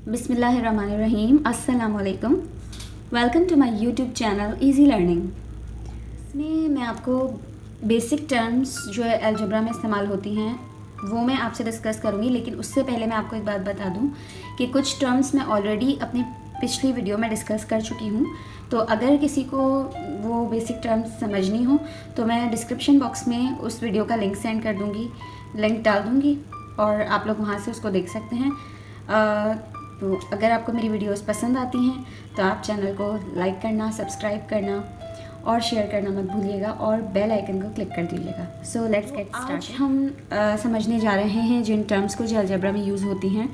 बिस्मिल्लाहिर्रहमानिर्रहीम, अस्सलाम वालेकुम। Welcome to my YouTube channel easy learning. इसमें मैं आपको बेसिक टर्म्स जो है अलजेब्रा में इस्तेमाल होती हैं वो मैं आपसे डिस्कस करूँगी, लेकिन उससे पहले मैं आपको एक बात बता दूँ कि कुछ टर्म्स मैं ऑलरेडी अपनी पिछली वीडियो में डिस्कस कर चुकी हूँ। तो अगर किसी को वो बेसिक टर्म्स समझनी हो तो मैं डिस्क्रिप्शन बॉक्स में उस वीडियो का लिंक सेंड कर दूँगी, लिंक डाल दूँगी और आप लोग वहाँ से उसको देख सकते हैं। तो अगर आपको मेरी वीडियोस पसंद आती हैं तो आप चैनल को लाइक करना, सब्सक्राइब करना और शेयर करना मत भूलिएगा और बेल आइकन को क्लिक कर दीजिएगा। So let's get start. आज हम समझने जा रहे हैं जिन टर्म्स को जो अलजेब्रा में यूज़ होती हैं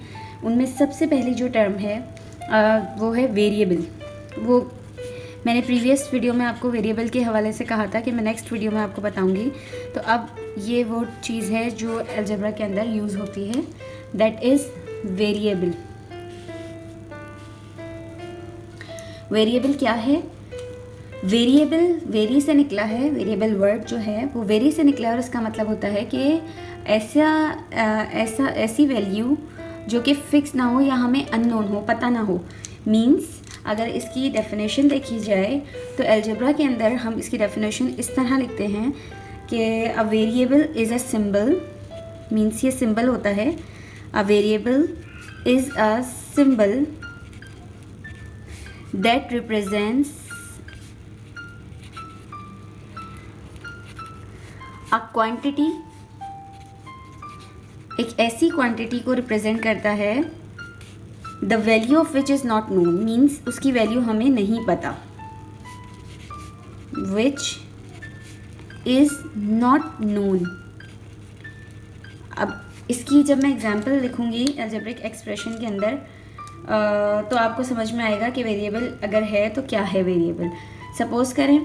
उनमें सबसे पहली जो टर्म है वो है वेरिएबल। वो मैंने प्रीवियस वीडियो में आपको वेरिएबल के हवाले से कहा था कि मैं नेक्स्ट वीडियो में आपको बताऊंगी। तो अब ये वो चीज़ है जो अलजेब्रा के अंदर यूज़ होती है, दैट इज़ वेरिएबल। वेरिएबल क्या है? वेरिएबल वेरी से निकला है। वेरिएबल वर्ड जो है वो वेरी से निकला है और इसका मतलब होता है कि ऐसी वैल्यू जो कि फिक्स ना हो या हमें अननोन हो, पता ना हो। मींस अगर इसकी डेफिनेशन देखी जाए तो अलजेब्रा के अंदर हम इसकी डेफिनेशन इस तरह लिखते हैं कि a variable is a symbol. Means ये सिंबल होता है। A variable is a symbol that represents a quantity, एक ऐसी क्वांटिटी को रिप्रेजेंट करता है the value of which is not known, means उसकी वैल्यू हमें नहीं पता, which is not known। अब इसकी जब मैं एग्जांपल लिखूंगी अलजेब्रिक एक्सप्रेशन के अंदर तो आपको समझ में आएगा कि वेरिएबल अगर है तो क्या है वेरिएबल। सपोज करें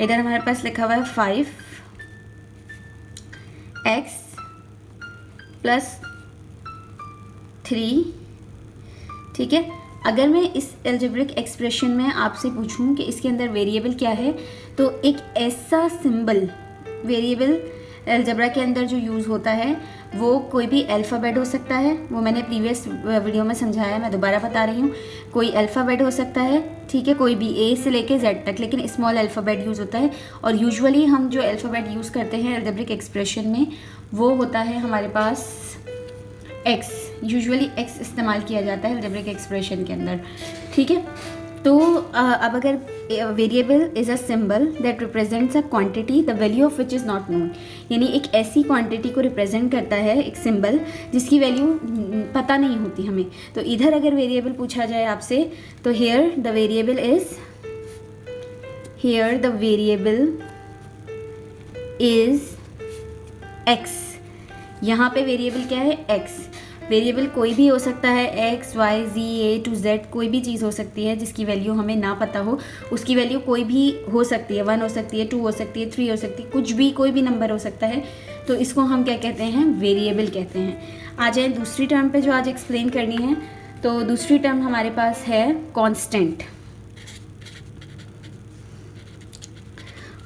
इधर हमारे पास लिखा हुआ है 5x + 3, ठीक है। अगर मैं इस अलजेब्रिक एक्सप्रेशन में आपसे पूछूं कि इसके अंदर वेरिएबल क्या है, तो एक ऐसा सिंबल वेरिएबल अलजेब्रा के अंदर जो यूज़ होता है वो कोई भी अल्फ़ाबेट हो सकता है। वो मैंने प्रीवियस वीडियो में समझाया है, मैं दोबारा बता रही हूँ। कोई अल्फ़ाबेट हो सकता है, ठीक है, कोई भी ए से लेके जेड तक, लेकिन स्मॉल अल्फ़ाबेट यूज़ होता है। और यूजुअली हम जो अल्फ़ाबेट यूज़ करते हैं अलजेब्रिक एक्सप्रेशन में वो होता है हमारे पास एक्स। यूजुअली एक्स इस्तेमाल किया जाता है अलजेब्रिक एक्सप्रेशन के अंदर, ठीक है। तो अब अगर variable is a symbol that represents a quantity the value of which is not known, यानी एक ऐसी क्वांटिटी को रिप्रेजेंट करता है एक सिंबल जिसकी वैल्यू पता नहीं होती हमें। तो इधर अगर वेरिएबल पूछा जाए आपसे तो here the variable is x. यहाँ पे वेरिएबल क्या है? एक्स। वेरिएबल कोई भी हो सकता है, x y z a to z, कोई भी चीज़ हो सकती है जिसकी वैल्यू हमें ना पता हो। उसकी वैल्यू कोई भी हो सकती है, 1 हो सकती है, 2 हो सकती है, 3 हो सकती है, कुछ भी, कोई भी नंबर हो सकता है। तो इसको हम क्या कहते हैं? वेरिएबल कहते हैं। आ जाए दूसरी टर्म पे जो आज एक्सप्लेन करनी है। तो दूसरी टर्म हमारे पास है कॉन्स्टेंट।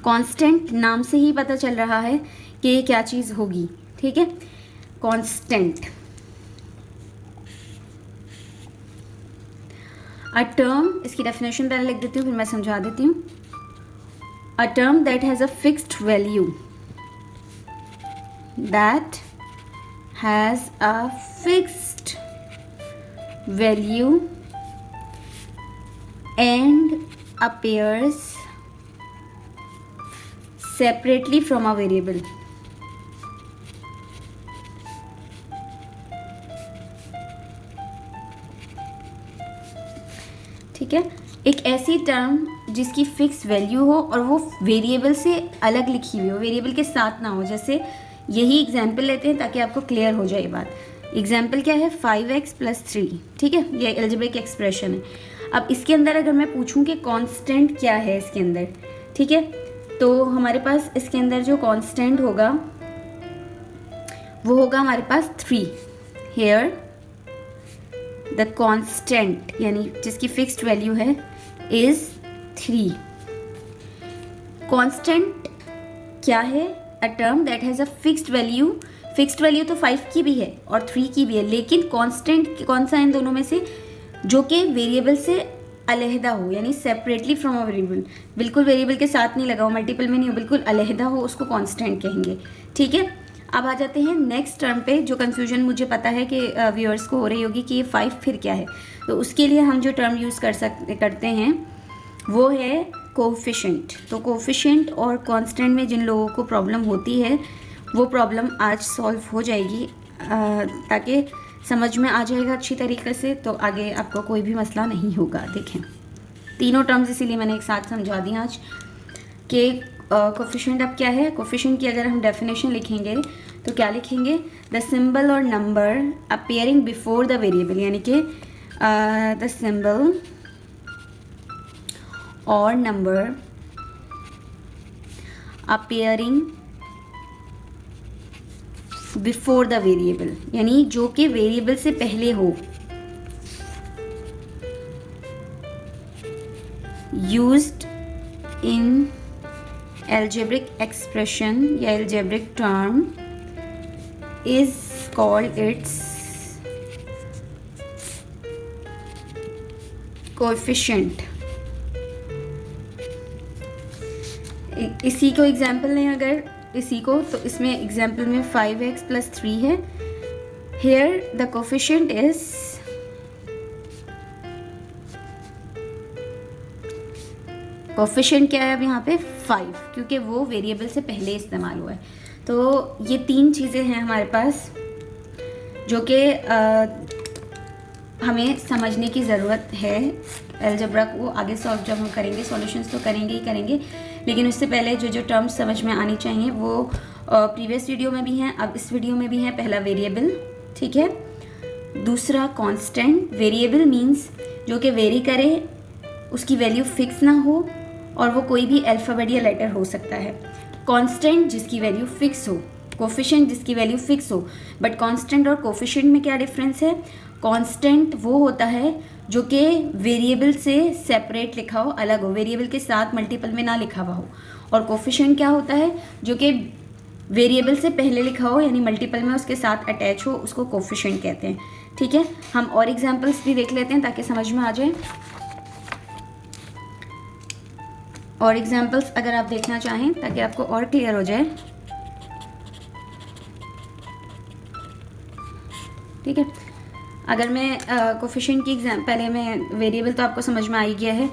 कॉन्स्टेंट नाम से ही पता चल रहा है कि ये क्या चीज़ होगी, ठीक है। कॉन्स्टेंट अ टर्म, इसकी डेफिनेशन पहले लिख देती हूँ फिर मैं समझा देती हूँ। A term that has a fixed value, that has a fixed value and appears separately from a variable। ठीक है, एक ऐसी टर्म जिसकी फिक्स वैल्यू हो और वो वेरिएबल से अलग लिखी हुई हो, वेरिएबल के साथ ना हो। जैसे यही एग्जाम्पल लेते हैं ताकि आपको क्लियर हो जाए बात। एग्जाम्पल क्या है? 5x + 3, ठीक है, ये अलजेब्रिक एक्सप्रेशन है। अब इसके अंदर अगर मैं पूछूं कि कांस्टेंट क्या है इसके अंदर, ठीक है, तो हमारे पास इसके अंदर जो कांस्टेंट होगा वो होगा हमारे पास 3। हेयर द कांस्टेंट यानी जिसकी फिक्स्ड वैल्यू है इज 3। कांस्टेंट क्या है? A term that has a fixed value. Fixed value तो 5 की भी है और 3 की भी है, लेकिन कांस्टेंट कौन सा है इन दोनों में से? जो कि वेरिएबल से अलहदा हो, यानी सेपरेटली फ्रॉम अ वेरिएबल, बिल्कुल वेरिएबल के साथ नहीं लगा हो, मल्टीपल में नहीं हो, बिल्कुल अलहदा हो, उसको कांस्टेंट कहेंगे। ठीक है, अब आ जाते हैं नेक्स्ट टर्म पे, जो कंफ्यूजन मुझे पता है कि व्यूअर्स को हो रही होगी कि ये 5 फिर क्या है। तो उसके लिए हम जो टर्म यूज़ करते हैं वो है कोफिशिएंट। तो कोफिशिएंट और कांस्टेंट में जिन लोगों को प्रॉब्लम होती है वो प्रॉब्लम आज सॉल्व हो जाएगी, ताकि समझ में आ जाएगा अच्छी तरीके से, तो आगे आपको कोई भी मसला नहीं होगा। देखें, तीनों टर्म्स इसीलिए मैंने एक साथ समझा दी आज कि कोफिशिएंट अब क्या है। कोफिशिएंट की अगर हम डेफिनेशन लिखेंगे तो क्या लिखेंगे, द सिंबल और number appearing before the variable, यानी कि द सिंबल और number appearing before the variable, यानी जो कि वेरिएबल से पहले हो, यूज्ड इन algebraic expression या algebraic term is called its coefficient। इसी को एग्जाम्पल लें अगर इसी को, तो इसमें एग्जाम्पल में 5x + 3 है। here the coefficient is coefficient क्या है अब यहाँ पे 5, क्योंकि वो वेरिएबल से पहले इस्तेमाल हुआ है। तो ये 3 चीज़ें हैं हमारे पास जो कि हमें समझने की ज़रूरत है। अलजेब्रा को आगे सॉल्व जब हम करेंगे, सॉल्यूशंस तो करेंगे ही करेंगे, लेकिन उससे पहले जो जो टर्म्स समझ में आनी चाहिए वो प्रीवियस वीडियो में भी हैं, अब इस वीडियो में भी हैं। पहला वेरिएबल, ठीक है, दूसरा कांस्टेंट। वेरिएबल मीन्स जो कि वेरी करे, उसकी वैल्यू फिक्स ना हो, और वो कोई भी अल्फ़ाबेट या लेटर हो सकता है। कांस्टेंट जिसकी वैल्यू फिक्स हो, कोफिशिएंट जिसकी वैल्यू फिक्स हो। बट कांस्टेंट और कोफिशिएंट में क्या डिफरेंस है, कांस्टेंट वो होता है जो कि वेरिएबल से सेपरेट लिखा हो, अलग हो, वेरिएबल के साथ मल्टीपल में ना लिखा हुआ हो। और कोफिशिएंट क्या होता है, जो कि वेरिएबल से पहले लिखा हो, यानी मल्टीपल में उसके साथ अटैच हो, उसको कोफिशिएंट कहते हैं। ठीक है, हम और एग्जाम्पल्स भी देख लेते हैं ताकि समझ में आ जाए। और एग्जाम्पल्स अगर आप देखना चाहें ताकि आपको और क्लियर हो जाए, ठीक है। अगर मैं कोफिशिएंट की पहले मैं वेरिएबल तो आपको समझ में आ ही गया है,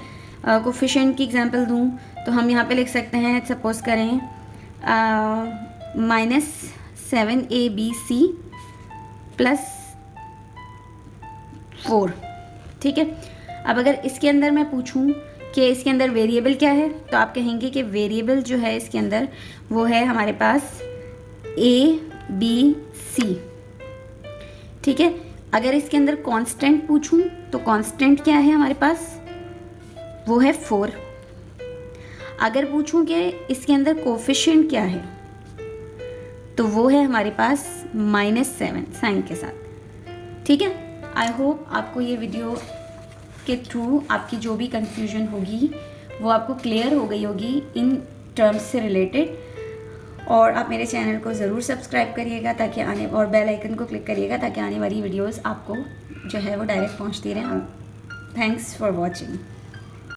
कोफिशिएंट की एग्जांपल दूं तो हम यहाँ पे लिख सकते हैं, सपोज करें -7abc + 4, ठीक है। अब अगर इसके अंदर मैं पूछूं कि इसके अंदर वेरिएबल क्या है, तो आप कहेंगे कि वेरिएबल जो है इसके अंदर वो है हमारे पास ABC, ठीक है। अगर इसके अंदर कांस्टेंट पूछूं तो कांस्टेंट क्या है हमारे पास, वो है 4। अगर पूछूं कि इसके अंदर कोफिशिएंट क्या है, तो वो है हमारे पास -7 साइन के साथ, ठीक है। आई होप आपको ये वीडियो के थ्रू आपकी जो भी कंफ्यूजन होगी वो आपको क्लियर हो गई होगी इन टर्म्स से रिलेटेड। और आप मेरे चैनल को ज़रूर सब्सक्राइब करिएगा ताकि आने, और बेल आइकन को क्लिक करिएगा ताकि आने वाली वीडियोस आपको जो है वो डायरेक्ट पहुंचती रहे। Thanks for watching.